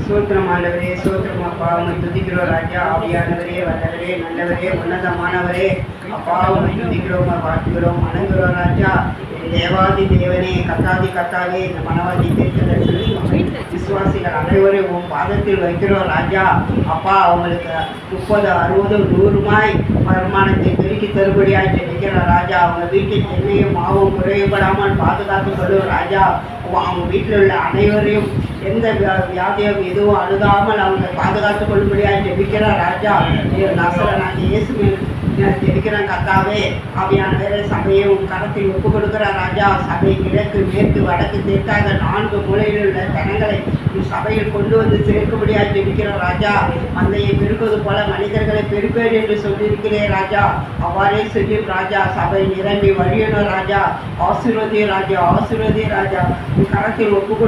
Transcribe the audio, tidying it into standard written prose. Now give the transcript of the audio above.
சோத்திரம் ஆண்டவரே, சோத்திரம் அப்பா. உம்மை துதிக்கிறோம் ராஜா. ஆவியானவரே, வல்லவரே, நல்லவரே, உன்னதமானவரே, அப்பா உம்மை துதிக்கிறோம், வாழ்த்துகிறோம், வணங்குகிறோம் ராஜா. தேவாதி தேவனே, கத்தாதி கத்தாவே, இந்த மனவாதி தீர்க்கதரிசி விசுவாசிகள் அனைவரும் உன் பாதத்தில் வைக்கிறோம் ராஜா. அப்பா அவங்களுக்கு 30, 60, 100 வருமானத்தை பெருக்கி தருபடியாக ஜெபிக்கிறோம் ராஜா. அவங்க வீட்டில் எண்ணெயும் மாவும் குறையப்படாமல் பாதுகாத்து கொள்ளும் ராஜா. அவங்க வீட்டில் உள்ள அனைவரையும் எந்த வியாதியும் எதுவும் அழுகாமல் அவங்க பாதுகாத்து கொள்ளும்படியாக ஜெபிக்கிறார் ராஜா. நசரனாகிய இயேசுவின் ஜெபிக்கிறேன் கர்த்தாவே. ஆவியான வேலை சபையை உன் கரத்தில் ஒப்பு கொடுக்கிறார் ராஜா. சபை கிழக்கு மேற்கு வடக்கு தெற்காக 4 மூலையில் உள்ள ஜனங்களை சபையில் கொண்டு வந்து சேர்க்கும்படியாக ஜெபிக்கிறோம் ராஜா. மந்தையை பெருக்குவது போல மனிதர்களை பெருப்பேன் என்று சொல்லியிருக்கிறேன் ராஜா. அவ்வாறே சொல்லியும் ராஜா. சபை நிரம்பி வழியணும் ராஜா. ஆசீர்வதிய ராஜா, ஆசீர்வதிய ராஜா. உன் கரத்தில் ஒப்பு கொடு